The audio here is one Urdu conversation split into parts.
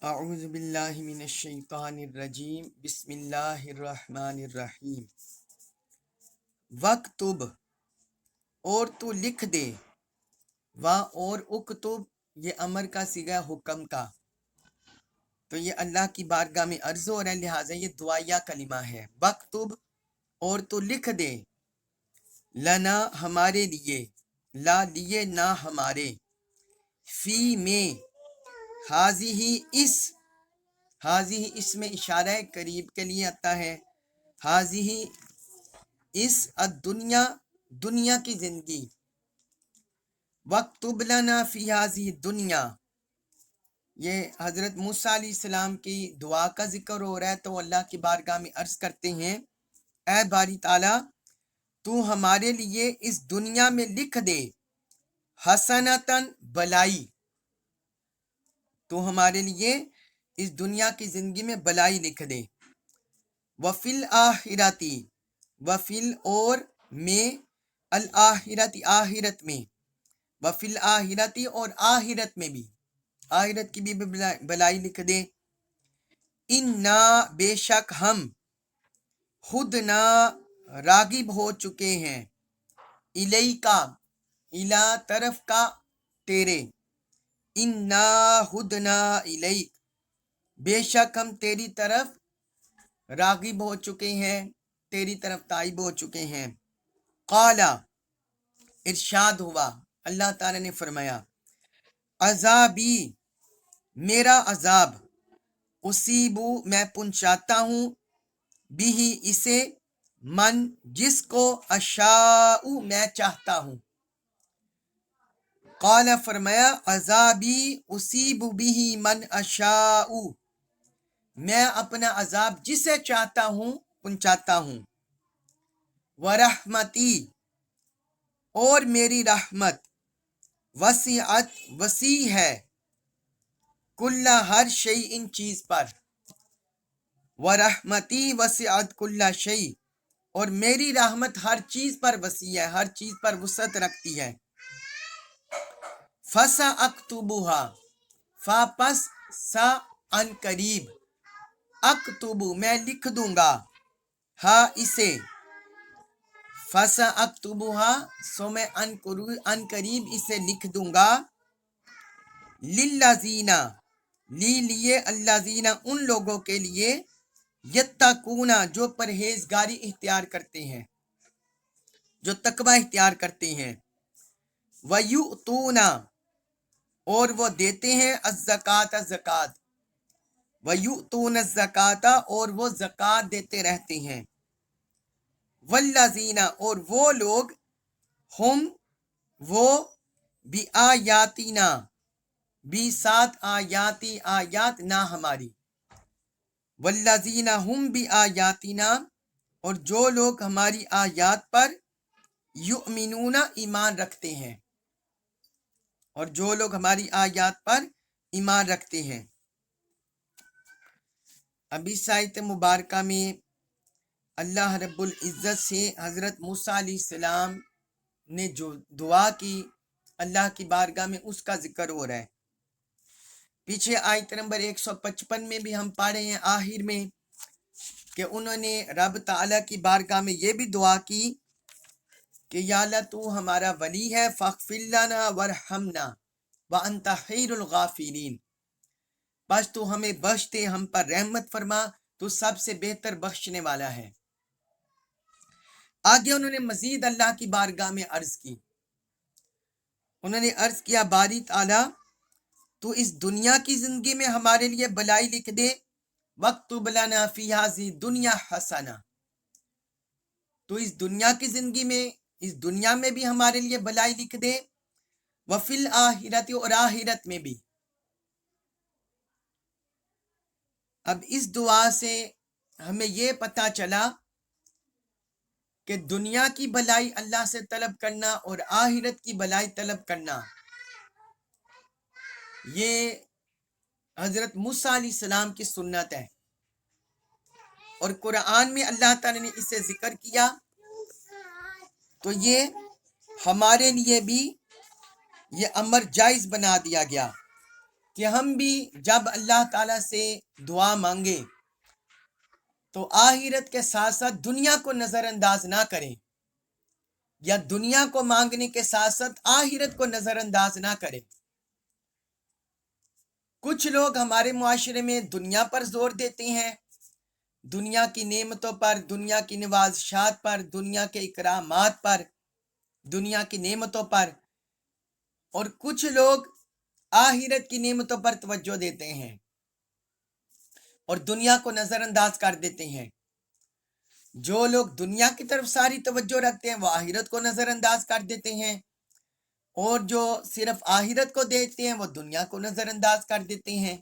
اعوذ باللہ من الشیطان الرجیم بسم اللہ الرحمن الرحیم وَاکْتُب اور تو لکھ دے، اور اکتب یہ امر کا صیغہ حکم کا، تو یہ اللہ کی بارگاہ میں عرض ہو رہا ہے، لہٰذا یہ دعائیہ کلمہ ہے۔ وَاکْتُب اور تو لکھ دے، لنا ہمارے لیے، لا لیے نہ ہمارے، فی میں، حاضی اس میں اشارہ قریب کے لیے آتا ہے، حاضی اس الدنیا دنیا کی زندگی، وَاکْتُب لنا فی حاضی دنیا، یہ حضرت موسیٰ علیہ السلام کی دعا کا ذکر ہو رہا ہے، تو اللہ کی بارگاہ میں عرض کرتے ہیں، اے باری تعالیٰ تو ہمارے لیے اس دنیا میں لکھ دے، حسنتاً بلائی، تو ہمارے لیے اس دنیا کی زندگی میں بلائی لکھ دے، وفی الآخرتی، وفل اور میں، الآخرتی آخرت میں، وفی الآخرتی اور آخرت میں بھی، آخرت کی بھی بلائی لکھ دے، انا بے شک ہم، خود نہ راغب ہو چکے ہیں، الیکا الا طرف کا تیرے، انا ہدنا الیک بے شک ہم تیری طرف راغب ہو چکے ہیں، تیری طرف تائب ہو چکے ہیں۔ قالا ارشاد ہوا، اللہ تعالیٰ نے فرمایا، عذابی میرا عذاب، اصیبو میں پہنچاتا ہوں، بھی اسے، من جس کو، اشاء میں چاہتا ہوں۔ قال فرمایا، عذابی اصیب بھی من اشاء میں اپنا عذاب جسے چاہتا ہوں پہنچاتا ہوں، ورحمتی اور میری رحمت، وسعت وسیع ہے، کل ہر شیء ان چیز پر، ورحمتی وسعت کل شیء اور میری رحمت ہر چیز پر وسیع ہے، ہر چیز پر وسعت رکھتی ہے۔ فَسَأَكْتُبُهَا پس سا ان قریب، اکتبو میں لکھ دوں گا، ہاں اسے، فَسَأَكْتُبُهَا سو میں ان قریب اسے لکھ دوں گا، لِلَّذِينَ لیے الذین ان لوگوں کے لیے، یتقون جو پرہیزگاری اختیار کرتے ہیں، جو تقوی اختیار کرتے ہیں، وَيُؤْتُونَ اور وہ دیتے ہیں، الزکوٰۃ زکوٰۃ، وَيُؤْتُونَ الزکوٰۃ اور وہ زکوٰۃ دیتے رہتے ہیں، والذین اور وہ لوگ، ہم وہ، بآیاتنا بھی ساتھ آیاتی آیات نہ ہماری، والذین ہم بآیاتنا اور جو لوگ ہماری آیات پر، یؤمنون ایمان رکھتے ہیں، اور جو لوگ ہماری آیات پر ایمان رکھتے ہیں۔ ابھی اس آیت مبارکہ میں اللہ رب العزت سے حضرت موسیٰ علیہ السلام نے جو دعا کی اللہ کی بارگاہ میں، اس کا ذکر ہو رہا ہے۔ پیچھے آیت نمبر 155 میں بھی ہم پڑھے ہیں آخر میں کہ انہوں نے رب تعالیٰ کی بارگاہ میں یہ بھی دعا کی کہ یا اللہ تو ہمارا ولی ہے، فاغفر لنا وارحمنا وانت خیر الغافرین، بس تو ہمیں بخش دے، ہم پر رحمت فرما، تو سب سے بہتر بخشنے والا ہے۔ آگے انہوں نے مزید اللہ کی بارگاہ میں عرض کی، انہوں نے عرض کیا، باری تعالیٰ تو اس دنیا کی زندگی میں ہمارے لیے بلائی لکھ دے، وَاکْتُبْ لَنَا فِی هَذِهِ الدُّنْیَا حَسَنَةً تو اس دنیا کی زندگی میں، اس دنیا میں بھی ہمارے لیے بلائی لکھ دے، وَفِي الْآخِرَةِ اور آخرت میں بھی۔ اب اس دعا سے ہمیں یہ پتہ چلا کہ دنیا کی بلائی اللہ سے طلب کرنا اور آخرت کی بلائی طلب کرنا، یہ حضرت موسیٰ علیہ السلام کی سنت ہے، اور قرآن میں اللہ تعالی نے اسے ذکر کیا، تو یہ ہمارے لیے بھی یہ امر جائز بنا دیا گیا کہ ہم بھی جب اللہ تعالیٰ سے دعا مانگے تو آخرت کے ساتھ ساتھ دنیا کو نظر انداز نہ کریں، یا دنیا کو مانگنے کے ساتھ ساتھ آخرت کو نظر انداز نہ کریں۔ کچھ لوگ ہمارے معاشرے میں دنیا پر زور دیتے ہیں، دنیا کی نعمتوں پر، دنیا کی نوازشات پر، دنیا کے اکرامات پر، دنیا کی نعمتوں پر، اور کچھ لوگ آخرت کی نعمتوں پر توجہ دیتے ہیں اور دنیا کو نظر انداز کر دیتے ہیں۔ جو لوگ دنیا کی طرف ساری توجہ رکھتے ہیں وہ آخرت کو نظر انداز کر دیتے ہیں، اور جو صرف آخرت کو دیکھتے ہیں وہ دنیا کو نظر انداز کر دیتے ہیں۔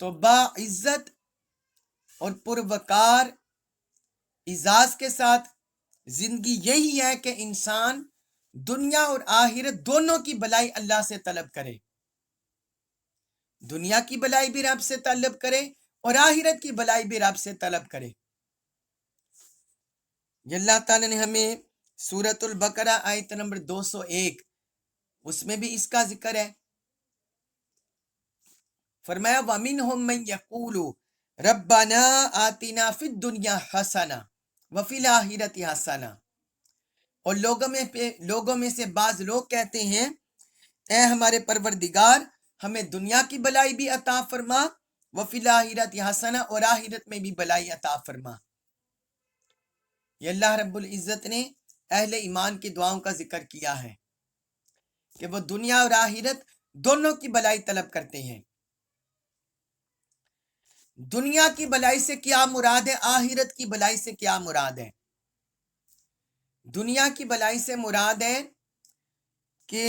تو باعزت اور پروقار اعزاز کے ساتھ زندگی یہی ہے کہ انسان دنیا اور آخرت دونوں کی بھلائی اللہ سے طلب کرے، دنیا کی بھلائی بھی رب سے طلب کرے اور آخرت کی بھلائی بھی رب سے طلب کرے۔ یہ اللہ تعالیٰ نے ہمیں سورۃ البقرہ آیت نمبر 201 اس میں بھی اس کا ذکر ہے۔ فرمایا وَمِنْهُمْ مَنْ يَقُولُ رَبَّنَا آتِنَا فِي الدُّنْيَا حَسَنَةً وَفِي الْآخِرَةِ حَسَنَةً، اور لوگوں میں سے بعض لوگ کہتے ہیں اے ہمارے پروردگار ہمیں دنیا کی بھلائی بھی عطا فرما، وَفِي الْآخِرَةِ حَسَنَةً، اور آخرت میں بھی بھلائی عطا فرما۔ یہ اللہ رب العزت نے اہل ایمان کی دعاؤں کا ذکر کیا ہے کہ وہ دنیا اور آخرت دونوں کی بھلائی طلب کرتے ہیں۔ دنیا کی بھلائی سے کیا مراد ہے، آخرت کی بھلائی سے کیا مراد ہے؟ دنیا کی بھلائی سے مراد ہے کہ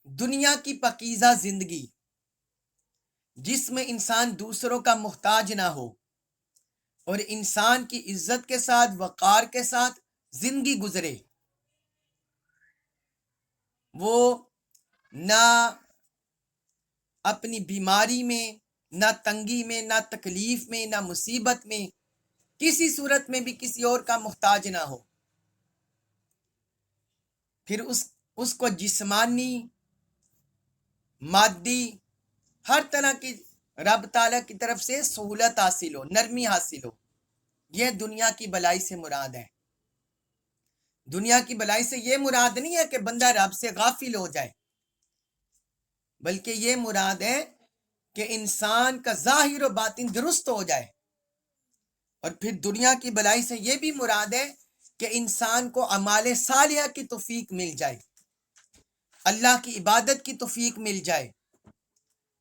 دنیا کی پاکیزہ زندگی جس میں انسان دوسروں کا محتاج نہ ہو اور انسان کی عزت کے ساتھ، وقار کے ساتھ زندگی گزرے، وہ نہ اپنی بیماری میں، نہ تنگی میں، نہ تکلیف میں، نہ مصیبت میں، کسی صورت میں بھی کسی اور کا محتاج نہ ہو۔ پھر اس کو جسمانی، مادی، ہر طرح کی رب تعالیٰ کی طرف سے سہولت حاصل ہو، نرمی حاصل ہو۔ یہ دنیا کی بھلائی سے مراد ہے۔ دنیا کی بھلائی سے یہ مراد نہیں ہے کہ بندہ رب سے غافل ہو جائے، بلکہ یہ مراد ہے کہ انسان کا ظاہر و باطن درست ہو جائے۔ اور پھر دنیا کی بھلائی سے یہ بھی مراد ہے کہ انسان کو اعمال صالحہ کی توفیق مل جائے، اللہ کی عبادت کی توفیق مل جائے،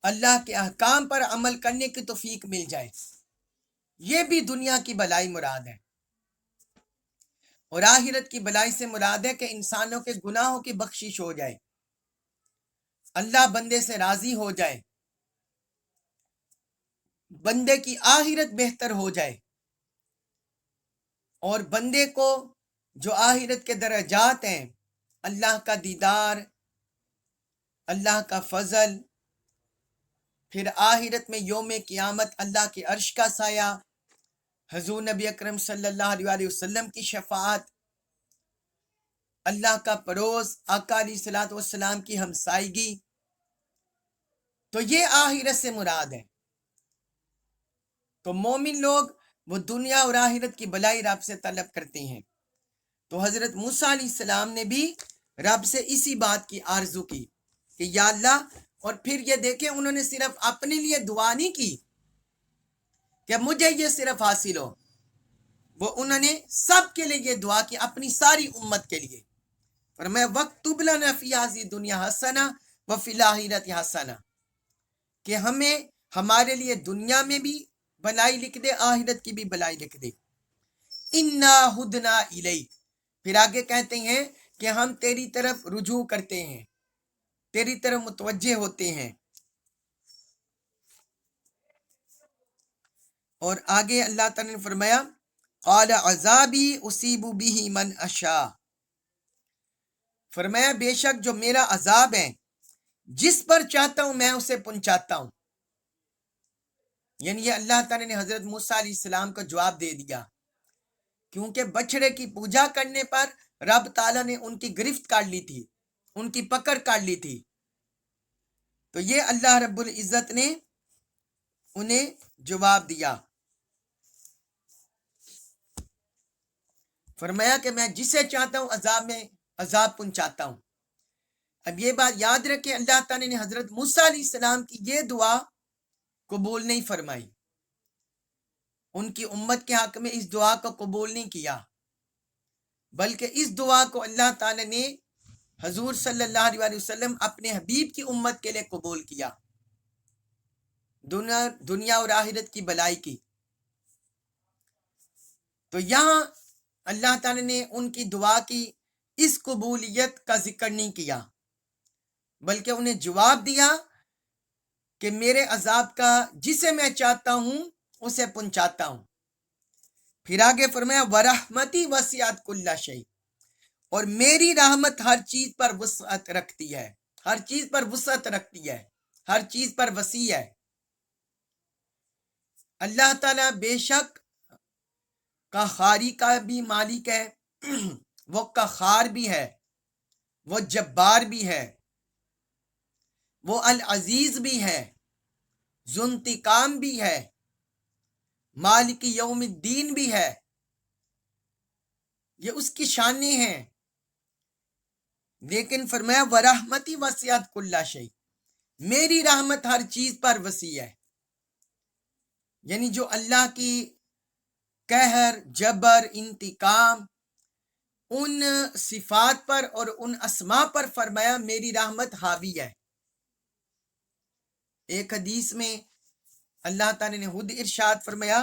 اللہ کے احکام پر عمل کرنے کی توفیق مل جائے۔ یہ بھی دنیا کی بھلائی مراد ہے۔ اور آخرت کی بھلائی سے مراد ہے کہ انسانوں کے گناہوں کی بخشش ہو جائے، اللہ بندے سے راضی ہو جائے، بندے کی آخرت بہتر ہو جائے، اور بندے کو جو آخرت کے درجات ہیں، اللہ کا دیدار، اللہ کا فضل، پھر آخرت میں یوم قیامت اللہ کے عرش کا سایہ، حضور نبی اکرم صلی اللہ علیہ وسلم کی شفاعت، اللہ کا پڑوس، آقا علیہ الصلوۃ والسلام کی ہمسائیگی، تو یہ آخرت سے مراد ہے۔ تو مومن لوگ وہ دنیا اور آخرت کی بھلائی رب سے طلب کرتے ہیں۔ تو حضرت موسیٰ علیہ السلام نے بھی رب سے اسی بات کی آرزو کی کہ یا اللہ، اور پھر یہ دیکھیں انہوں نے صرف اپنے لیے دعا نہیں کی کہ مجھے یہ صرف حاصل ہو، وہ انہوں نے سب کے لیے یہ دعا کی، اپنی ساری امت کے لیے۔ فرمایا وَاكْتُبْ لَنَا فِي هَذِهِ الدُّنْيَا حَسَنَةً وَفِي الْآخِرَةِ حَسَنَةً، کہ ہمیں ہمارے لیے دنیا میں بھی بھلائی لکھ دے، آخرت کی بھی بھلائی لکھ دے۔ اِنَّا هُدْنَا إِلَيْكَ، پھر آگے کہتے ہیں کہ ہم تیری طرف رجوع کرتے ہیں، تیری طرف متوجہ ہوتے ہیں۔ اور آگے اللہ تعالیٰ نے فرمایا قَالَ عَذَابِي أُصِيبُ بِهِ مَنْ أَشَاءُ، فرمایا بے شک جو میرا عذاب ہے جس پر چاہتا ہوں میں اسے پہنچاتا ہوں۔ یعنی یہ اللہ تعالیٰ نے حضرت موسیٰ علیہ السلام کو جواب دے دیا، کیونکہ بچڑے کی پوجا کرنے پر رب تعالیٰ نے ان کی گرفت کر لی تھی، ان کی پکڑ کر لی تھی۔ تو یہ اللہ رب العزت نے انہیں جواب دیا، فرمایا کہ میں جسے چاہتا ہوں عذاب پہنچاتا ہوں۔ اب یہ بات یاد رکھیں، اللہ تعالیٰ نے حضرت موسیٰ علیہ السلام کی یہ دعا قبول نہیں فرمائی، ان کی امت کے حق میں اس دعا کو قبول نہیں کیا، بلکہ اس دعا کو اللہ تعالیٰ نے حضور صلی اللہ علیہ وسلم اپنے حبیب کی امت کے لیے قبول کیا، دنیا اور آخرت کی بلائی کی۔ تو یہاں اللہ تعالیٰ نے ان کی دعا کی اس قبولیت کا ذکر نہیں کیا، بلکہ انہیں جواب دیا کہ میرے عذاب کا جسے میں چاہتا ہوں اسے پہنچاتا ہوں۔ پھر آگے فرمایا وَرَحْمَتِي وَسِعَتْ كُلَّ شَيْءٍ، اور میری رحمت ہر چیز پر وسعت رکھتی ہے، ہر چیز پر وسعت رکھتی ہے، ہر چیز پر وسیع ہے۔ اللہ تعالیٰ بے شک قہاری کا بھی مالک ہے، وہ قہار بھی ہے، وہ جبار بھی ہے، وہ العزیز بھی ہے، ذو انتقام بھی ہے، مالک یوم الدین بھی ہے۔ یہ اس کی شانیں ہیں، لیکن فرمایا وَرَحْمَتِي وَسِعَتْ كُلَّ شَيْءٍ، میری رحمت ہر چیز پر وسیع ہے۔ یعنی جو اللہ کی قہر، جبر، انتقام، ان صفات پر اور ان اسماء پر فرمایا میری رحمت حاوی ہے۔ ایک حدیث میں اللہ تعالیٰ نے خود ارشاد فرمایا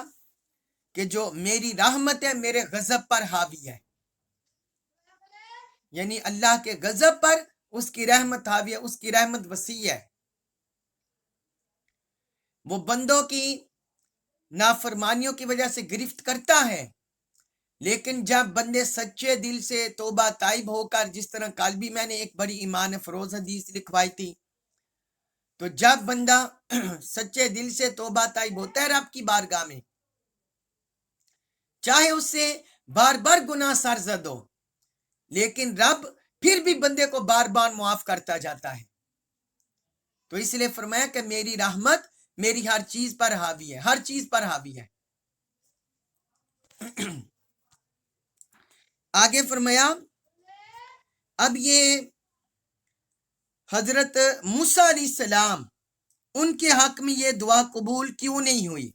کہ جو میری رحمت ہے میرے غضب پر حاوی ہے، یعنی اللہ کے غضب پر اس کی رحمت حاوی ہے، اس کی رحمت وسیع ہے۔ وہ بندوں کی نافرمانیوں کی وجہ سے گرفت کرتا ہے، لیکن جب بندے سچے دل سے توبہ طائب ہو کر، جس طرح کل بھی میں نے ایک بڑی ایمان افروز حدیث لکھوائی تھی، تو جب بندہ سچے دل سے توبہ طائب ہوتا ہے رب کی بارگاہ میں، چاہے اس سے بار بار گناہ سرزد ہو، لیکن رب پھر بھی بندے کو بار بار معاف کرتا جاتا ہے۔ تو اس لیے فرمایا کہ میری رحمت میری ہر چیز پر حاوی ہے، ہر چیز پر حاوی ہے۔ آگے فرمایا اب یہ حضرت موسیٰ علیہ السلام ان کے حق میں یہ دعا قبول کیوں نہیں ہوئی،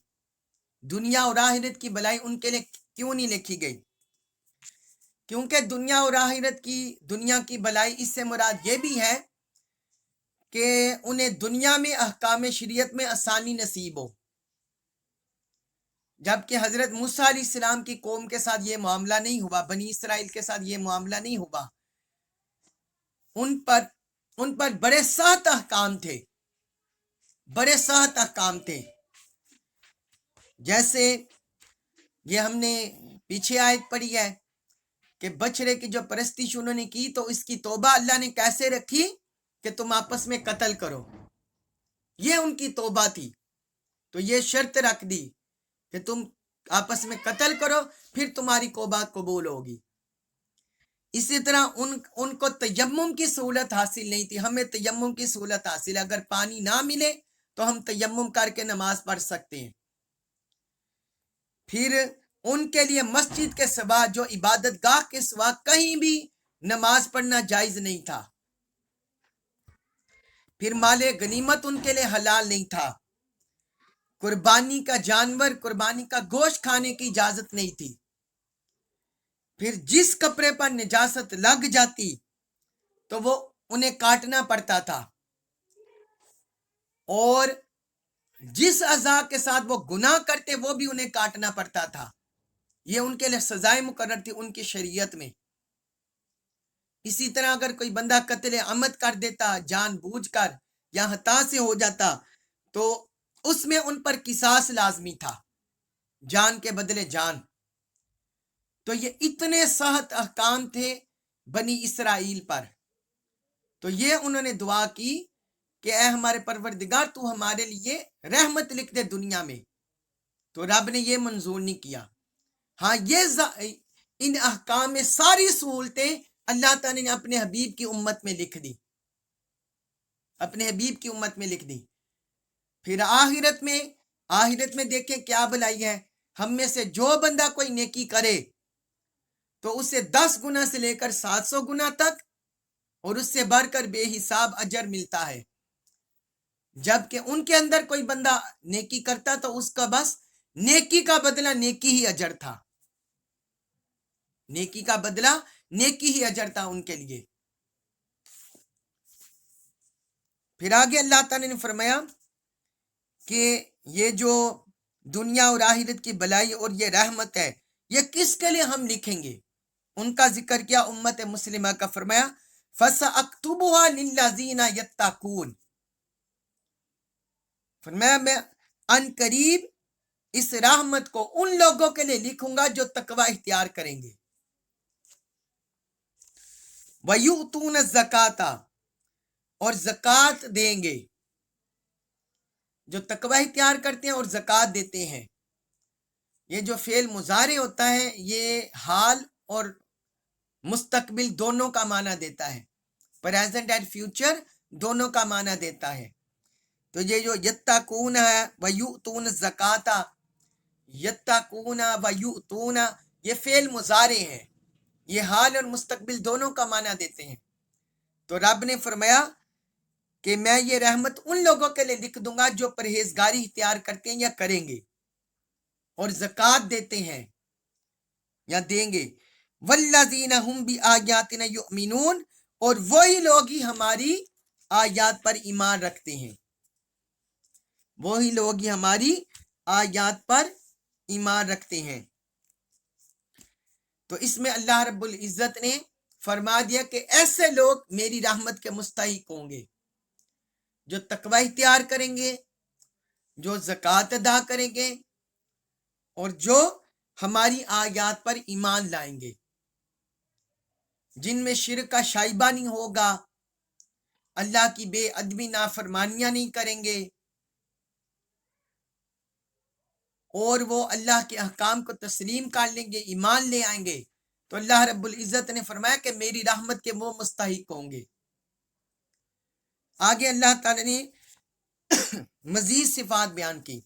دنیا اور آخرت کی بلائی ان کے لیے کیوں نہیں لکھی گئی؟ کیونکہ دنیا اور آخرت کی دنیا کی بلائی اس سے مراد یہ بھی ہے کہ انہیں دنیا میں احکام شریعت میں آسانی نصیب ہو، جبکہ حضرت موسیٰ علیہ السلام کی قوم کے ساتھ یہ معاملہ نہیں ہوا، بنی اسرائیل کے ساتھ یہ معاملہ نہیں ہوا، ان پر بڑے سخت احکام تھے، بڑے سخت احکام تھے۔ جیسے یہ ہم نے پیچھے آیت پڑھی ہے کہ بچڑے کی جو پرستش انہوں نے کی تو اس کی توبہ اللہ نے کیسے رکھی کہ تم آپس میں قتل کرو، یہ ان کی توبہ تھی۔ تو یہ شرط رکھ دی کہ تم آپس میں قتل کرو پھر تمہاری توبہ قبول ہوگی۔ اسی طرح ان کو تیمم کی سہولت حاصل نہیں تھی، ہمیں تیمم کی سہولت حاصل ہے، اگر پانی نہ ملے تو ہم تیمم کر کے نماز پڑھ سکتے ہیں۔ پھر ان کے لیے مسجد کے سوا، جو عبادت گاہ کے سوا کہیں بھی نماز پڑھنا جائز نہیں تھا۔ پھر مال غنیمت ان کے لیے حلال نہیں تھا، قربانی کا جانور، قربانی کا گوشت کھانے کی اجازت نہیں تھی۔ پھر جس کپڑے پر نجاست لگ جاتی تو وہ انہیں کاٹنا پڑتا تھا، اور جس اعضاء کے ساتھ وہ گناہ کرتے وہ بھی انہیں کاٹنا پڑتا تھا۔ یہ ان کے لیے سزائیں مقرر تھی ان کی شریعت میں۔ اسی طرح اگر کوئی بندہ قتل عمد کر دیتا جان بوجھ کر یا خطا سے ہو جاتا تو اس میں ان پر قصاص لازمی تھا، جان کے بدلے جان۔ تو یہ اتنے سخت احکام تھے بنی اسرائیل پر، تو یہ انہوں نے دعا کی کہ اے ہمارے پروردگار تو ہمارے لیے رحمت لکھ دے دنیا میں، تو رب نے یہ منظور نہیں کیا۔ ہاں ان احکام میں ساری سہولتیں اللہ تعالیٰ نے اپنے حبیب کی امت میں لکھ دی۔ اپنے حبیب کی امت میں لکھ دی. پھر آخرت میں دیکھیں کیا بھلائی ہے. ہم میں سے جو بندہ کوئی نیکی کرے تو اسے 10 گنا سے لے کر 700 گنا تک اور اس سے بڑھ کر بے حساب اجر ملتا ہے. جبکہ ان کے اندر کوئی بندہ نیکی کرتا تو اس کا بس نیکی کا بدلہ نیکی ہی اجر تھا. نیکی کا بدلہ نیکی ہی اجر تھا ان کے لیے. پھر آگے اللہ تعالی نے فرمایا کہ یہ جو دنیا اور آخرت کی بلائی اور یہ رحمت ہے یہ کس کے لیے ہم لکھیں گے. ان کا ذکر کیا امت مسلمہ کا. فرمایا فَسَأَكْتُبُهَا لِلَّذِينَ يَتَّقُونَ. فرمایا میں ان قریب اس رحمت کو ان لوگوں کے لیے لکھوں گا جو تقوی اختیار کریں گے. وَيُؤْتُونَ الزَّكَاةَ اور زکوٰۃ دیں گے. جو تقوی اختیار کرتے ہیں اور زکوٰۃ دیتے ہیں. یہ جو فعل مضارع ہوتا ہے یہ حال اور مستقبل دونوں کا معنی دیتا ہے. پریزنٹ اینڈ فیوچر دونوں کا معنی دیتا ہے. تو یہ جو یتقون ہے ویؤتون الزکاۃ، یتقون ویؤتون یہ فعل مضارع ہے. یہ حال اور مستقبل دونوں کا معنی دیتے ہیں. تو رب نے فرمایا کہ میں یہ رحمت ان لوگوں کے لیے لکھ دوں گا جو پرہیزگاری اختیار کرتے ہیں یا کریں گے اور زکوٰۃ دیتے ہیں یا دیں گے. والذین هم بآیاتنا یؤمنون اور وہی لوگ ہی ہماری آیات پر ایمان رکھتے ہیں. وہی لوگ ہی ہماری آیات پر ایمان رکھتے ہیں. تو اس میں اللہ رب العزت نے فرما دیا کہ ایسے لوگ میری رحمت کے مستحق ہوں گے جو تقوی اختیار کریں گے، جو زکوٰۃ ادا کریں گے اور جو ہماری آیات پر ایمان لائیں گے، جن میں شرک کا شائبہ نہیں ہوگا، اللہ کی بے ادبی نافرمانیاں نہیں کریں گے اور وہ اللہ کے احکام کو تسلیم کر لیں گے، ایمان لے آئیں گے. تو اللہ رب العزت نے فرمایا کہ میری رحمت کے وہ مستحق ہوں گے. آگے اللہ تعالی نے مزید صفات بیان کی.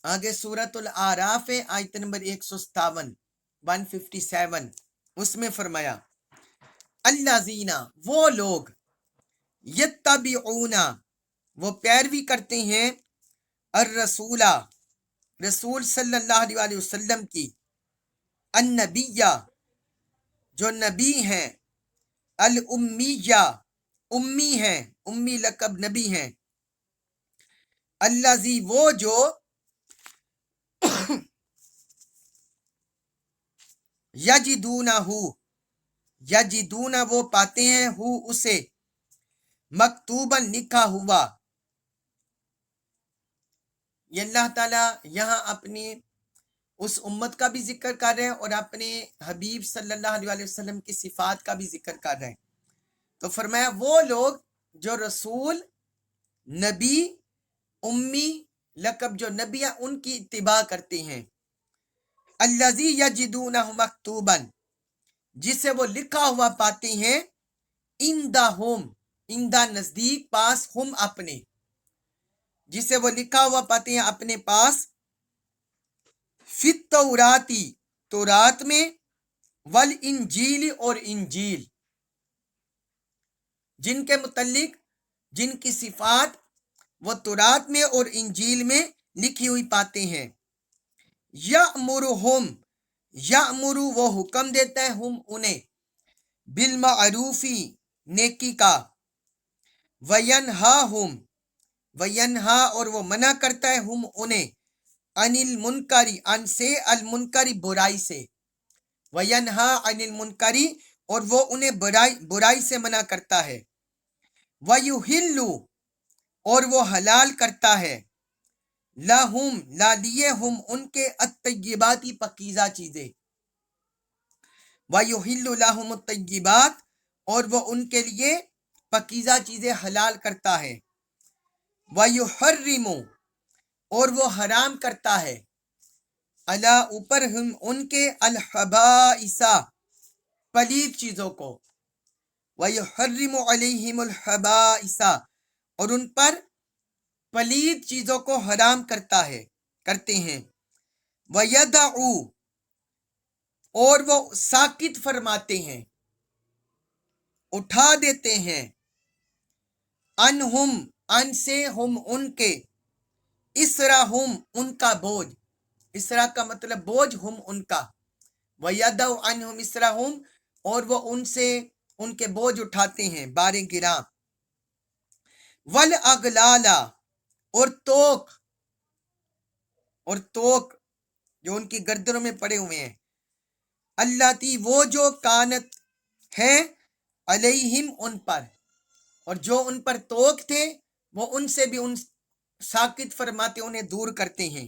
آگے سورۃ الاعراف آیت نمبر 157 اس میں فرمایا الذین وہ لوگ یتبعون وہ پیروی کرتے ہیں الرسول رسول صلی اللہ علیہ وسلم کی، النبیہ جو نبی ہیں، الامیہ امی ہیں، امی لقب نبی ہیں، الذی وہ جو یجدونہ وہ پاتے ہیں اسے مکتوباً لکھا ہوا. یہ اللہ تعالیٰ یہاں اپنی اس امت کا بھی ذکر کر رہے ہیں اور اپنے حبیب صلی اللہ علیہ وسلم کی صفات کا بھی ذکر کر رہے ہیں. تو فرمایا وہ لوگ جو رسول، نبی، امی لقب جو نبی ہیں ان کی اتباع کرتے ہیں. الذی یجدونہ مکتوباً جسے وہ لکھا ہوا پاتے ہیں، عندہم عندہ نزدیک، پاس، ہم اپنے، جسے وہ لکھا ہوا پاتے ہیں اپنے پاس، فی التوراتی تورات میں، والانجیل اور انجیل، جن کے متعلق جن کی صفات وہ تورات میں اور انجیل میں لکھی ہوئی پاتے ہیں. یأمرہم یأمر وہ حکم دیتا ہے ہم انہیں، بالمعروفی نیکی کا، وینہاہم وینہا اور وہ منع کرتا ہے ہم انہیں، عن المنکری ان سے، المنکری برائی سے، وینہا عن المنکری اور وہ انہیں برائی سے منع کرتا ہے، ویحل اور وہ حلال کرتا ہے، لہم لا لیے ہم ان کے، الطیباتی پاکیزہ چیزیں، ویحل لہم الطیبات اور وہ ان کے لیے پاکیزہ چیزیں حلال کرتا ہے، ویحرم اور وہ حرام کرتا ہے، علی اوپر ہم ان کے، الخبائث پلید چیزوں کو، وَيُحَرِّمُ عَلَيْهِمُ الْخَبَائِثَ اور ان پر پلید چیزوں کو حرام کرتے ہیں وَيَدَعُ اور وہ ساکت فرماتے ہیں، اٹھا دیتے ہیں، انہم ان سے ہم ان کے، اسرہم ان کا بوجھ، اسرا کا مطلب بوجھ، ہم ان کا، وَيَدَعُ عَنْهُمْ إِسْرَهُمْ اور وہ ان سے ان کے بوجھ اٹھاتے ہیں، باریں گراں، وَالْأَغْلَالَ اور توق جو ان کی گردنوں میں پڑے ہوئے ہیں، اللاتی وہ جو کانت ہے، علیہم ان پر، اور جو ان پر توق تھے وہ ان سے بھی ان ساکت فرماتے انہیں دور کرتے ہیں،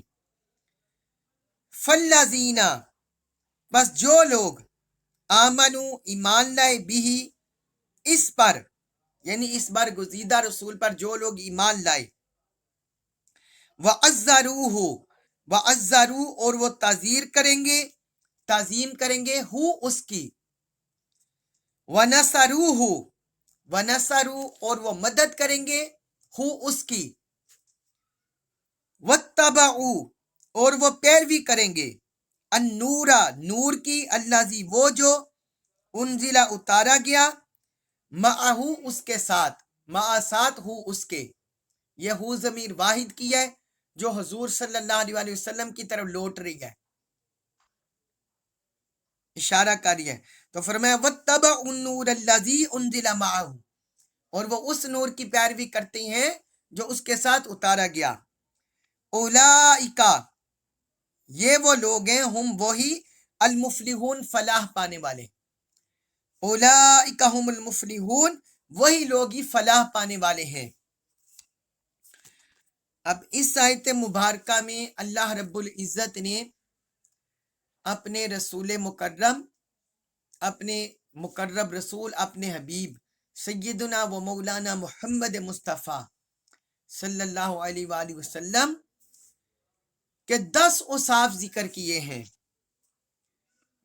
فالذین بس جو لوگ آمنو ایمان لائے بھی اس پر، یعنی اس بار گزیدہ رسول پر جو لوگ ایمان لائے، وَعَزَّرُوهُ وَعَزَّرُوا اور وہ تعظیم کریں گے ہو اس کی، وَنَصَرُوهُ وَنَصَرُوا اور وہ مدد کریں گے ہو اس کی، وَاتَّبَعُوا اور وہ پیروی کریں گے، النورا نور کی، الذی وہ جو انزلہ اتارا گیا، معہو اس کے ساتھ، مع ساتھ ہو اس کے، یہ ہو ضمیر واحد کی ہے جو حضور صلی اللہ علیہ وسلم کی طرف لوٹ رہی ہے، اشارہ کاری ہے، تو فرمایا وَاتَّبَعُوا النُّورَ الَّذِي أُنزِلَ مَعَهُ اور وہ اس نور کی پیروی کرتے ہیں جو اس کے ساتھ اتارا گیا، اولئک یہ وہ لوگ ہیں، ہم وہی، المفلحون فلاح پانے والے، اولئک ہم المفلحون وہی لوگ ہی فلاح پانے والے ہیں۔ اب اس آیت مبارکہ میں اللہ رب العزت نے اپنے رسول مکرم، اپنے مقرب رسول، اپنے حبیب سیدنا و مولانا محمد مصطفیٰ صلی اللہ علیہ وآلہ وسلم کے 10 اوصاف ذکر کیے ہیں،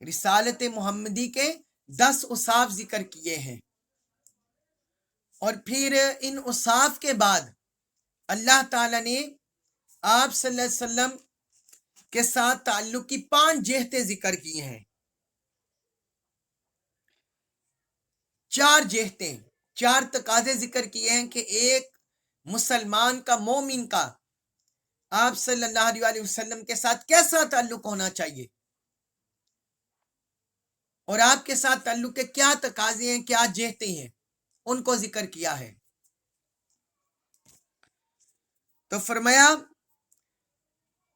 رسالت محمدی کے 10 اوصاف ذکر کیے ہیں، اور پھر ان اوصاف کے بعد اللہ تعالیٰ نے آپ صلی اللہ علیہ وسلم کے ساتھ تعلق کی 5 جہتیں ذکر کی ہیں، 4 جہتیں، 4 تقاضے ذکر کیے ہیں کہ ایک مسلمان کا، مومن کا آپ صلی اللہ علیہ وسلم کے ساتھ کیسا تعلق ہونا چاہیے، اور آپ کے ساتھ تعلق کے کیا تقاضے ہیں، کیا جہتیں ہیں، ان کو ذکر کیا ہے۔ تو فرمایا،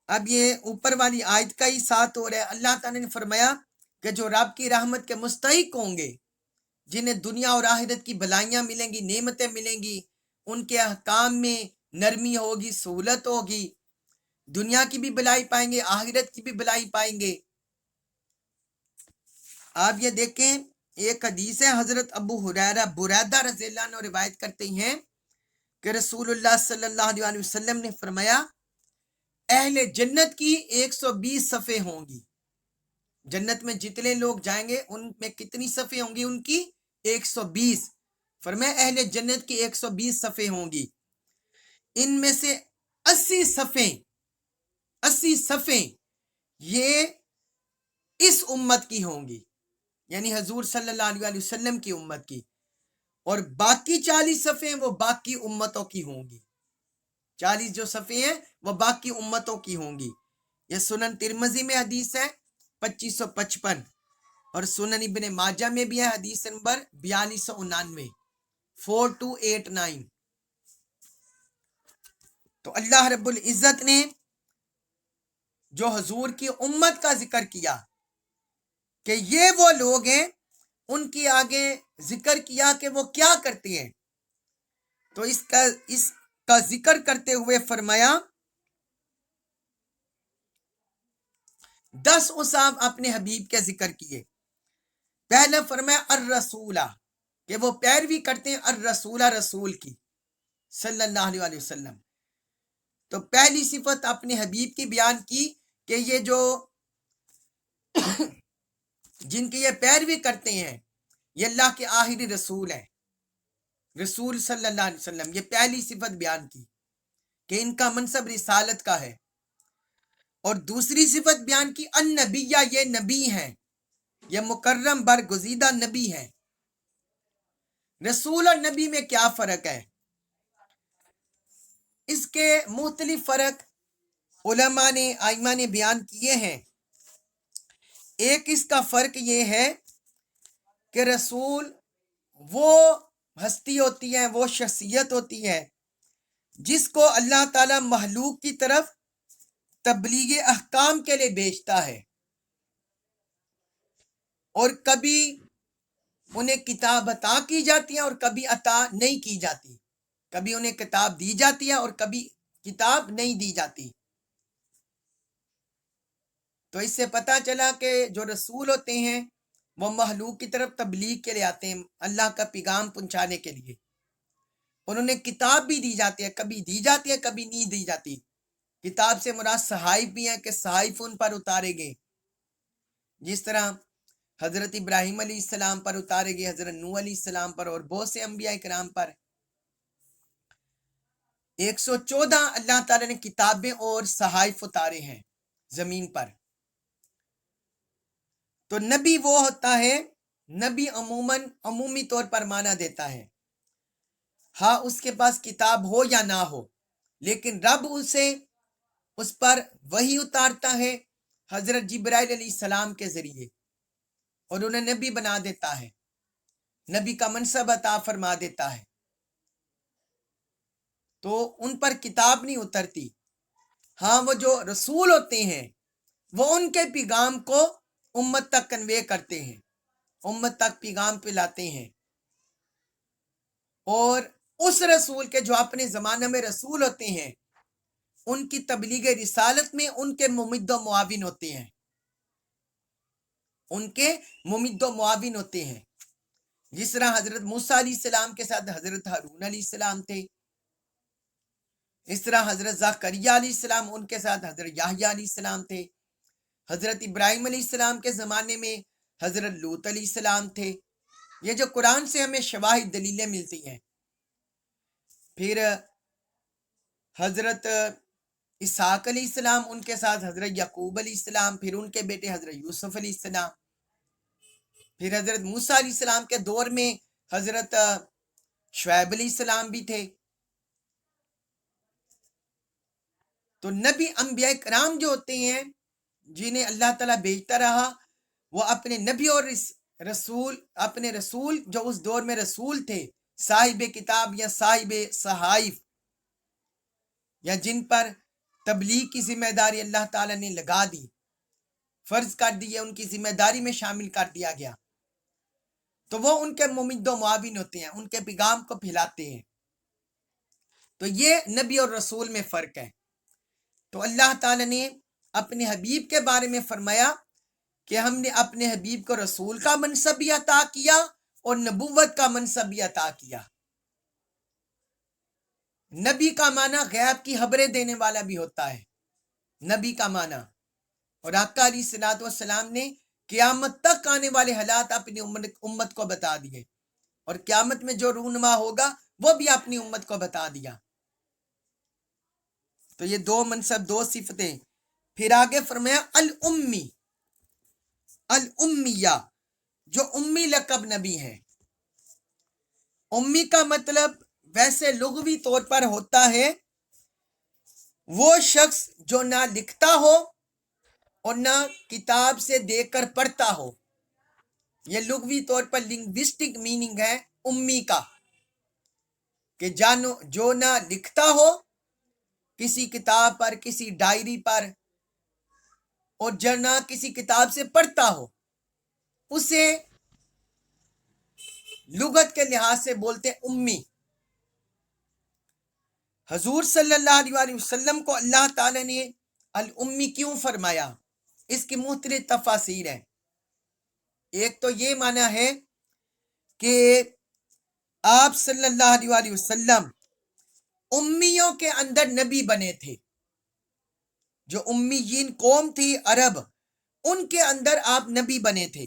اب یہ اوپر والی آیت کا ہی ساتھ ہو رہا ہے، اللہ تعالیٰ نے فرمایا کہ جو رب کی رحمت کے مستحق ہوں گے، جنہیں دنیا اور آخرت کی بھلائیاں ملیں گی، نعمتیں ملیں گی، ان کے احکام میں نرمی ہوگی، سہولت ہوگی، دنیا کی بھی بھلائی پائیں گے، آخرت کی بھی بھلائی پائیں گے۔ آپ یہ دیکھیں، ایک حدیث ہے، حضرت ابو ہریرہ بریدہ رضی اللہ عنہ روایت کرتے ہیں کہ رسول اللہ صلی اللہ علیہ وسلم نے فرمایا، اہل جنت کی 120 صفیں ہوں گی، جنت میں جتنے لوگ جائیں گے ان میں کتنی صفیں ہوں گی؟ ان کی 120۔ فرمایا اہل جنت کی 120 صفیں ہوں گی، ان میں سے 80 صفیں یہ اس امت کی ہوں گی، یعنی حضور صلی اللہ علیہ وسلم کی امت کی، اور باقی 40 صفیں وہ باقی امتوں کی ہوں گی، 40 جو صفیں ہیں وہ باقی امتوں کی ہوں گی۔ یہ سنن ترمذی میں حدیث ہے 2555، اور سنن ابن ماجہ میں بھی ہے حدیث نمبر 4299، 4289۔ تو اللہ رب العزت نے جو حضور کی امت کا ذکر کیا کہ یہ وہ لوگ ہیں، ان کی آگے ذکر کیا کہ وہ کیا کرتے ہیں، تو اس کا ذکر کرتے ہوئے فرمایا 10 اوصاف اپنے حبیب کے ذکر کیے۔ پہلے فرمایا الرسولہ، کہ وہ پیروی کرتے ہیں الرسولہ، رسول کی صلی اللہ علیہ وسلم۔ تو پہلی صفت اپنے حبیب کی بیان کی کہ یہ جو جن کی یہ پیروی کرتے ہیں، یہ اللہ کے آخری رسول ہیں، رسول صلی اللہ علیہ وسلم. یہ پہلی صفت بیان کی کہ ان کا منصب رسالت کا ہے. اور دوسری صفت بیان کی النبیہ، یہ نبی ہیں، یہ مکرم برگزیدہ نبی ہیں. رسول اور نبی میں کیا فرق ہے؟ اس کے مختلف فرق علماء نے، ائمہ نے بیان کیے ہیں. ایک اس کا فرق یہ ہے کہ رسول وہ ہستی ہوتی ہے، وہ شخصیت ہوتی ہے جس کو اللہ تعالی مخلوق کی طرف تبلیغ احکام کے لیے بھیجتا ہے. اور کبھی انہیں کتاب عطا کی جاتی ہے اور کبھی عطا نہیں کی جاتی. کبھی انہیں کتاب دی جاتی ہے اور کبھی کتاب نہیں دی جاتی. تو اس سے پتہ چلا کہ جو رسول ہوتے ہیں وہ مخلوق کی طرف تبلیغ کے لیے آتے ہیں، اللہ کا پیغام پہنچانے کے لیے. اور انہیں کتاب بھی دی جاتی ہے، کبھی دی جاتی ہے کبھی نہیں دی جاتی. کتاب سے مراد صحائف بھی ہیں کہ صحائف ان پر اتارے گئے، جس طرح حضرت ابراہیم علیہ السلام پر اتارے گئے، حضرت نوح علیہ السلام پر اور بہت سے انبیاء کرام پر. 114 اللہ تعالی نے کتابیں اور صحائف اتارے ہیں زمین پر. تو نبی وہ ہوتا ہے، نبی عموماً عمومی طور پر معنی دیتا ہے، ہاں اس کے پاس کتاب ہو یا نہ ہو، لیکن رب اس پر وحی اتارتا ہے حضرت جبرائیل علیہ السلام کے ذریعے اور انہیں نبی بنا دیتا ہے، نبی کا منصب عطا فرما دیتا ہے. تو ان پر کتاب نہیں اترتی. ہاں وہ جو رسول ہوتے ہیں وہ ان کے پیغام کو امت تک کنوے کرتے ہیں، امت تک پیغام پلاتے ہیں. اور اس رسول کے جو اپنے زمانہ میں رسول ہوتے ہیں ان کی تبلیغ رسالت میں ان کے ممد و معاون ہوتے ہیں، ان کے ممد و معاون ہوتے ہیں. جس طرح حضرت موسیٰ علیہ السلام کے ساتھ حضرت ہارون علیہ السلام تھے، اس طرح حضرت زکریہ علیہ السلام ان کے ساتھ حضرت یحییٰ علیہ السلام تھے. حضرت ابراہیم علیہ السلام کے زمانے میں حضرت لوط علیہ السلام تھے. یہ جو قرآن سے ہمیں شواہد دلیلیں ملتی ہیں. پھر حضرت اسحاق علیہ السلام ان کے ساتھ حضرت یعقوب علیہ السلام، پھر ان کے بیٹے حضرت یوسف علیہ السلام. پھر حضرت موسیٰ علیہ السلام کے دور میں حضرت شعیب علیہ السلام بھی تھے. تو نبی انبیاء کرام جو ہوتے ہیں جنہیں اللہ تعالیٰ بھیجتا رہا، وہ اپنے نبی اور رسول، اپنے رسول جو اس دور میں رسول تھے، صاحب کتاب یا صاحب صحائف، یا جن پر تبلیغ کی ذمہ داری اللہ تعالیٰ نے لگا دی، فرض کر دی ہے، ان کی ذمہ داری میں شامل کر دیا گیا، تو وہ ان کے ممد و معاون ہوتے ہیں، ان کے پیغام کو پھیلاتے ہیں. تو یہ نبی اور رسول میں فرق ہے. تو اللہ تعالیٰ نے اپنے حبیب کے بارے میں فرمایا کہ ہم نے اپنے حبیب کو رسول کا منصب بھی عطا کیا اور نبوت کا منصب بھی عطا کیا. نبی کا معنی غیب کی خبریں دینے والا بھی ہوتا ہے، نبی کا معنی. اور آقا علیہ الصلوۃ والسلام نے قیامت تک آنے والے حالات اپنی امت کو بتا دیے، اور قیامت میں جو رونما ہوگا وہ بھی اپنی امت کو بتا دیا. تو یہ دو منصب، دو صفتیں. پھر آگے فرمایا الامی، الامیہ، جو امی لقب نبی ہیں. امی کا مطلب ویسے لغوی طور پر ہوتا ہے وہ شخص جو نہ لکھتا ہو اور نہ کتاب سے دیکھ کر پڑھتا ہو. یہ لغوی طور پر لنگوسٹک میننگ ہے امی کا، کہ جو نہ لکھتا ہو کسی کتاب پر، کسی ڈائری پر، اور جو نہ کسی کتاب سے پڑھتا ہو، اسے لغت کے لحاظ سے بولتے امی. حضور صلی اللہ علیہ وسلم کو اللہ تعالی نے الامی کیوں فرمایا؟ اس کی مختلف تفاسیر ہیں. ایک تو یہ معنی ہے کہ آپ صلی اللہ علیہ وسلم امیوں کے اندر نبی بنے تھے. جو امیین قوم تھی عرب، ان کے اندر آپ نبی بنے تھے.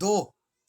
2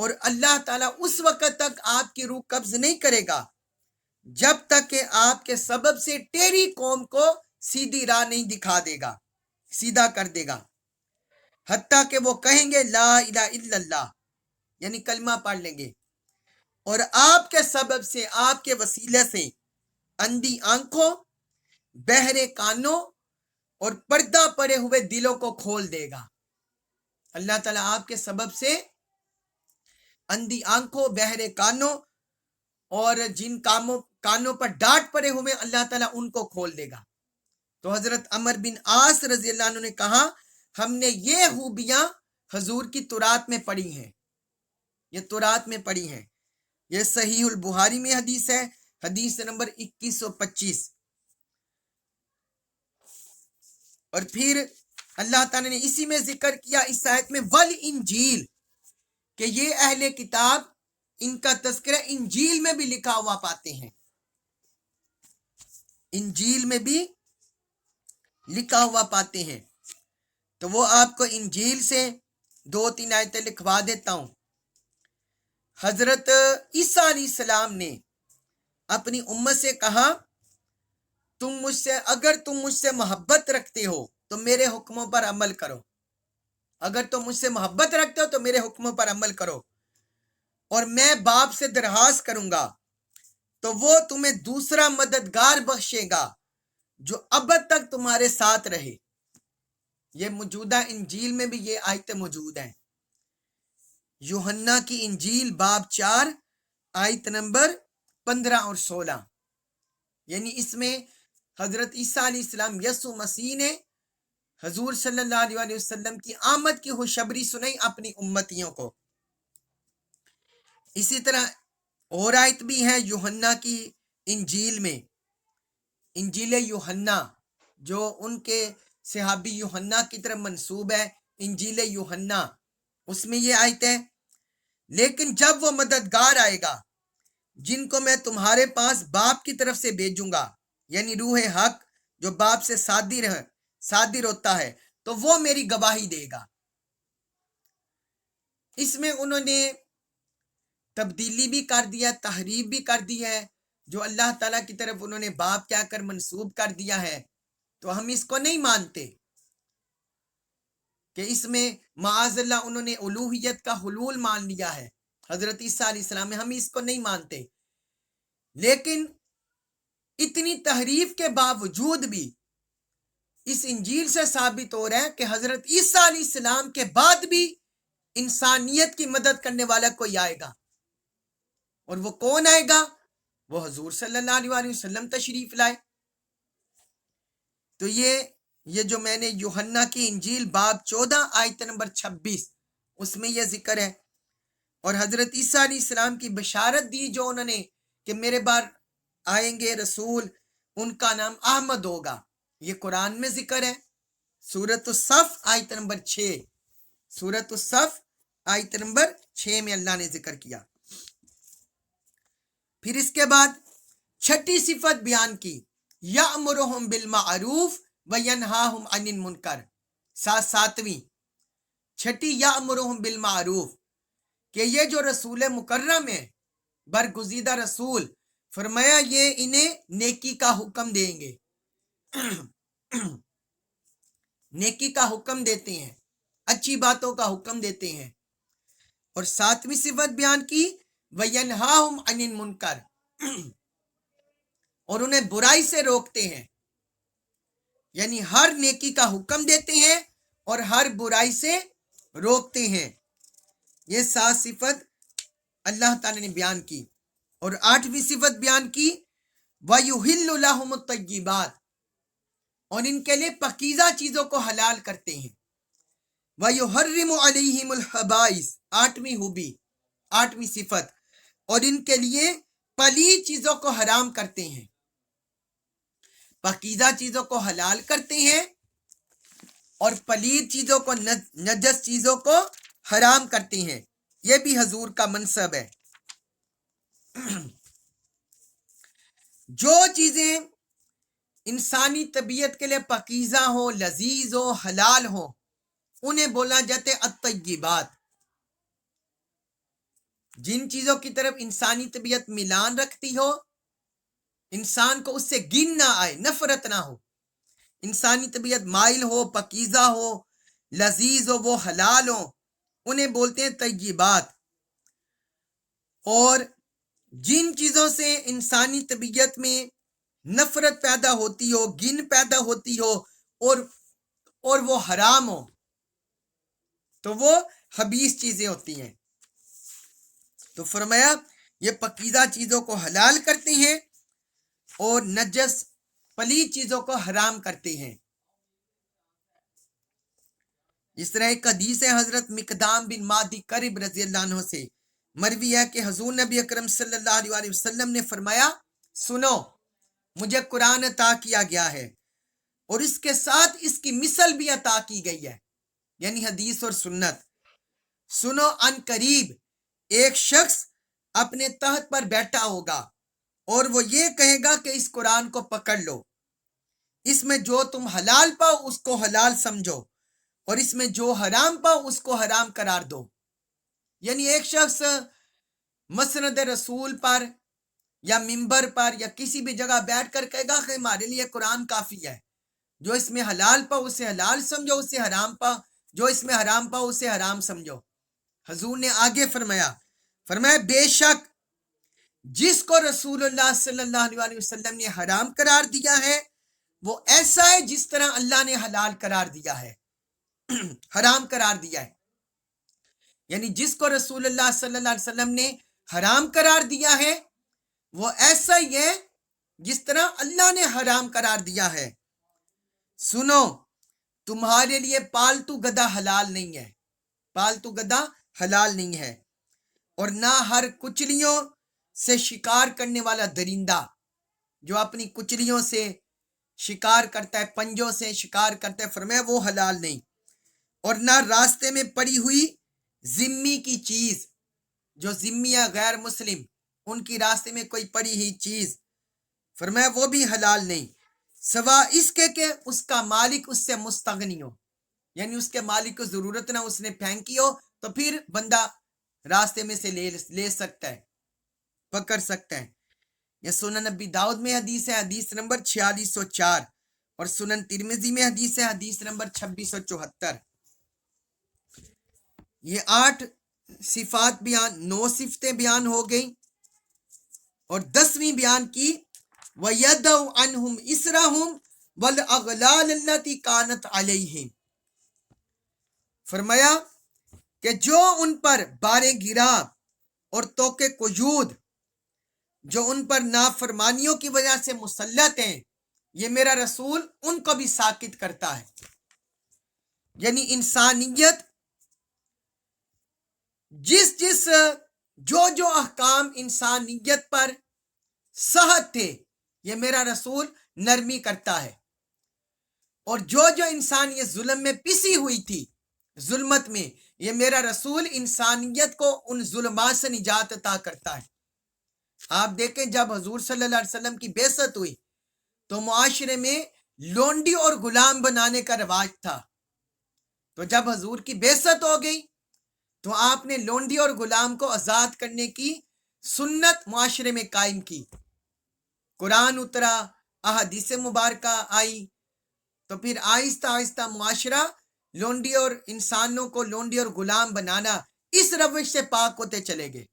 اور اللہ تعالیٰ اس وقت تک آپ کی روح قبض نہیں کرے گا جب تک کہ آپ کے سبب سے تیری قوم کو سیدھی راہ نہیں دکھا دے گا، سیدھا کر دے گا، حتیٰ کہ وہ کہیں گے لا الہ الا اللہ، یعنی کلمہ پڑھ لیں گے، اور آپ کے سبب سے، آپ کے وسیلے سے اندھی آنکھوں، بہرے کانوں اور پردہ پڑے ہوئے دلوں کو کھول دے گا۔ اللہ تعالیٰ آپ کے سبب سے اندھی آنکھوں، بہرے کانوں اور جن کانوں پر ڈانٹ پڑے ہوئے اللہ تعالیٰ ان کو کھول دے گا۔ تو حضرت عمر بن عاص رضی اللہ عنہ نے کہا ہم نے یہ خوبیاں حضور کی تورات میں پڑھی ہیں، یہ تورات میں پڑھی ہیں۔ یہ صحیح البخاری میں حدیث ہے، حدیث نمبر 2125۔ اور پھر اللہ تعالیٰ نے اسی میں ذکر کیا اس آیت میں والانجیل، کہ یہ اہل کتاب، ان کا تذکرہ انجیل میں بھی لکھا ہوا پاتے ہیں، انجیل میں بھی لکھا ہوا پاتے ہیں۔ تو وہ آپ کو انجیل سے 2-3 آیتیں لکھوا دیتا ہوں۔ حضرت عیسیٰ علیہ السلام نے اپنی امت سے کہا اگر تم مجھ سے محبت رکھتے ہو تو میرے حکموں پر عمل کرو، اگر تم مجھ سے محبت رکھتے ہو تو میرے حکموں پر عمل کرو، اور میں باپ سے درخواست کروں گا تو وہ تمہیں دوسرا مددگار بخشے گا جو ابد تک تمہارے ساتھ رہے۔ یہ موجودہ انجیل میں بھی یہ آیتیں موجود ہیں۔ یوحنا کی انجیل باب 4 آیت نمبر 15 اور 16، یعنی اس میں حضرت عیسیٰ علیہ السلام یسوع مسیح نے حضور صلی اللہ علیہ وسلم کی آمد کی خوشخبری سنائی اپنی امتیوں کو۔ اسی طرح اور آیت بھی ہے یوحنا کی انجیل میں، انجیل یوحنا جو ان کے صحابی یوحنا کی طرف منسوب ہے، انجیل یوحنا، اس میں یہ آیت ہے لیکن جب وہ مددگار آئے گا جن کو میں تمہارے پاس باپ کی طرف سے بھیجوں گا، یعنی روح حق جو باپ سے صادر ہوتا ہے، تو وہ میری گواہی دے گا۔ اس میں انہوں نے تبدیلی بھی کر دیا، تحریف بھی کر دی ہے، جو اللہ تعالیٰ کی طرف انہوں نے باپ کہہ کر منسوب کر دیا ہے، تو ہم اس کو نہیں مانتے کہ اس میں معاذ اللہ انہوں نے الوہیت کا حلول مان لیا ہے حضرت عیسیٰ علیہ السلام میں، ہم اس کو نہیں مانتے۔ لیکن اتنی تحریف کے باوجود بھی اس انجیل سے ثابت ہو رہا ہے کہ حضرت عیسیٰ علیہ السلام کے بعد بھی انسانیت کی مدد کرنے والا کوئی آئے گا، اور وہ کون آئے گا؟ وہ حضور صلی اللہ علیہ وسلم تشریف لائے۔ تو یہ جو میں نے یوحنا کی انجیل باب 14 آیت نمبر 26 اس میں یہ ذکر ہے، اور حضرت عیسیٰ علیہ السلام کی بشارت دی جو انہوں نے کہ میرے بعد آئیں گے رسول، ان کا نام احمد ہوگا، یہ قرآن میں ذکر ہے، سورۃ الصف آیت نمبر 6، سورۃ الصف آیت نمبر 6 میں اللہ نے ذکر کیا۔ پھر اس کے بعد چھٹی صفت بیان کی، یأمرہم بالمعروف وینہاہم عن المنکر، ساتویں چھٹی یأمرہم بالمعروف، کہ یہ جو رسول مکرم ہے، برگزیدہ رسول، فرمایا یہ انہیں نیکی کا حکم دیں گے، نیکی کا حکم دیتے ہیں، اچھی باتوں کا حکم دیتے ہیں۔ اور ساتویں صفت بیان کی وینہاہم عن المنکر، اور انہیں برائی سے روکتے ہیں، یعنی ہر نیکی کا حکم دیتے ہیں اور ہر برائی سے روکتے ہیں۔ یہ 7 صفت اللہ تعالی نے بیان کی، اور 8ویں صفت بیان کی وَيُحِلُّ لَهُمُ الطَّيِّبَاتِ، اور ان کے لیے پاکیزہ چیزوں کو حلال کرتے ہیں، وَيُحَرِّمُ عَلَيْهِمُ الْخَبَائِثَ، 8ویں خوبی، 8ویں صفت، اور ان کے لیے پلید چیزوں کو حرام کرتے ہیں، پاکیزہ چیزوں کو حلال کرتے ہیں اور پلید چیزوں کو، نجس چیزوں کو حرام کرتے ہیں۔ یہ بھی حضور کا منصب ہے۔ جو چیزیں انسانی طبیعت کے لیے پاکیزہ ہو، لذیذ ہو، حلال ہو، انہیں بولا جاتے الطیبات۔ جن چیزوں کی طرف انسانی طبیعت میلان رکھتی ہو، انسان کو اس سے گن نہ آئے، نفرت نہ ہو، انسانی طبیعت مائل ہو، پکیزہ ہو، لذیذ ہو، وہ حلال ہو، انہیں بولتے ہیں طیبات۔ اور جن چیزوں سے انسانی طبیعت میں نفرت پیدا ہوتی ہو، گن پیدا ہوتی ہو، اور وہ حرام ہو، تو وہ خبیث چیزیں ہوتی ہیں۔ تو فرمایا یہ پکیزہ چیزوں کو حلال کرتے ہیں اور نجس پلید چیزوں کو حرام کرتے ہیں۔ اس طرح ایک حدیث ہے حضرت مقدام بن مادی کرب رضی اللہ عنہ سے مروی ہے کہ حضور نبی اکرم صلی اللہ علیہ وسلم نے فرمایا، سنو، مجھے قرآن عطا کیا گیا ہے اور اس کے ساتھ اس کی مثل بھی عطا کی گئی ہے، یعنی حدیث اور سنت۔ سنو، ان قریب ایک شخص اپنے تخت پر بیٹھا ہوگا اور وہ یہ کہے گا کہ اس قرآن کو پکڑ لو، اس میں جو تم حلال پاؤ اس کو حلال سمجھو اور اس میں جو حرام پاؤ اس کو حرام قرار دو۔ یعنی ایک شخص مسند رسول پر یا ممبر پر یا کسی بھی جگہ بیٹھ کر کہے گا کہ ہمارے لیے قرآن کافی ہے، جو اس میں حلال پاؤ اسے حلال سمجھو، اسے حرام پاؤ، جو اس میں حرام پاؤ اسے حرام سمجھو۔ حضور نے آگے فرمایا بے شک جس کو رسول اللہ صلی اللہ علیہ وسلم نے حرام قرار دیا ہے وہ ایسا ہے جس طرح اللہ نے حلال قرار دیا ہے، حرام قرار دیا ہے۔ یعنی جس کو رسول اللہ صلی اللہ علیہ وسلم نے حرام قرار دیا ہے وہ ایسا ہی ہے جس طرح اللہ نے حرام قرار دیا ہے۔ سنو، تمہارے لیے پالتو گدھا حلال نہیں ہے، پالتو گدھا حلال نہیں ہے، اور نہ ہر کچلیوں سے شکار کرنے والا درندہ جو اپنی کچلیوں سے شکار کرتا ہے، پنجوں سے شکار کرتا ہے، فرمایا وہ حلال نہیں، اور نہ راستے میں پڑی ہوئی ذمی کی چیز، جو ذمی ہے غیر مسلم، ان کی راستے میں کوئی پڑی ہوئی چیز، فرمایا وہ بھی حلال نہیں، سوا اس کے کہ اس کا مالک اس سے مستغنی ہو، یعنی اس کے مالک کو ضرورت نہ اس نے پھینکی ہو تو پھر بندہ راستے میں سے لے سکتا ہے، پکڑ سکتا ہے۔ یہ سنن نبی داؤد میں حدیث ہے، حدیث نمبر 4604، اور سنن ترمذی میں حدیث ہے، حدیث نمبر 2674۔ یہ 8 صفات بیان، 9 صفتیں بیان ہو گئیں، اور 10ویں بیان کی وَيَدَعُ عَنْهُمْ إِسْرَهُمْ وَالْأَغْلَالَ الَّتِي كَانَتْ عَلَيْهِمْ، فرمایا کہ جو ان پر باریں گرا اور توقع قیود جو ان پر نافرمانیوں کی وجہ سے مسلط ہیں، یہ میرا رسول ان کو بھی ساکت کرتا ہے۔ یعنی انسانیت جو احکام انسانیت پر سخت تھے یہ میرا رسول نرمی کرتا ہے، اور جو انسانیت ظلم میں پسی ہوئی تھی، ظلمت میں، یہ میرا رسول انسانیت کو ان ظلمات سے نجات عطا کرتا ہے۔ آپ دیکھیں جب حضور صلی اللہ علیہ وسلم کی بعثت ہوئی تو معاشرے میں لونڈی اور غلام بنانے کا رواج تھا، تو جب حضور کی بعثت ہو گئی تو آپ نے لونڈی اور غلام کو آزاد کرنے کی سنت معاشرے میں قائم کی، قرآن اترا، احادیث مبارکہ آئی، تو پھر آہستہ آہستہ معاشرہ لونڈی اور انسانوں کو لونڈی اور غلام بنانا اس روش سے پاک ہوتے چلے گئے،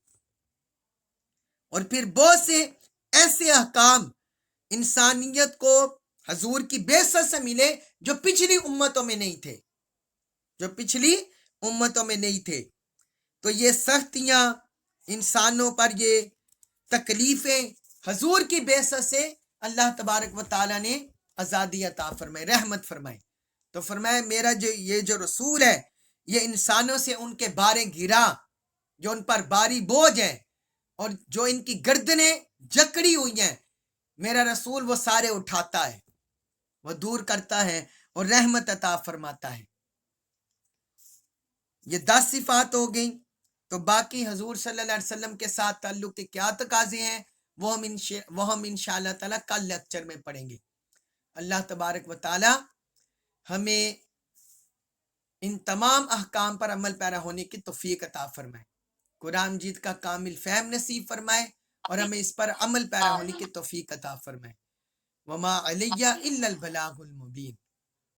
اور پھر بہت سے ایسے احکام انسانیت کو حضور کی بعثت سے ملے جو پچھلی امتوں میں نہیں تھے، جو پچھلی امتوں میں نہیں تھے۔ تو یہ سختیاں انسانوں پر، یہ تکلیفیں حضور کی بعثت سے اللہ تبارک و تعالیٰ نے آزادی عطا فرمائے، رحمت فرمائے۔ تو فرمایا میرا یہ جو رسول ہے یہ انسانوں سے ان کے باریں گرا جو ان پر باری بوجھ ہیں اور جو ان کی گردنیں جکڑی ہوئی ہیں، میرا رسول وہ سارے اٹھاتا ہے، وہ دور کرتا ہے اور رحمت عطا فرماتا ہے۔ یہ 10 صفات ہو گئیں، تو باقی حضور صلی اللہ علیہ وسلم کے ساتھ تعلق کے کیا تقاضے ہیں وہ ہم انشاءاللہ تعالیٰ کل لیکچر میں پڑھیں گے۔ اللہ تبارک و تعالیٰ ہمیں ان تمام احکام پر عمل پیرا ہونے کی توفیق عطا فرمائے۔ قرآن مجید کا کامل فہم نصیب فرمائے اور ہمیں اس پر عمل پیرا ہونے کی توفیق عطا فرمائے۔ وما علیہ الا البلاغ المبین۔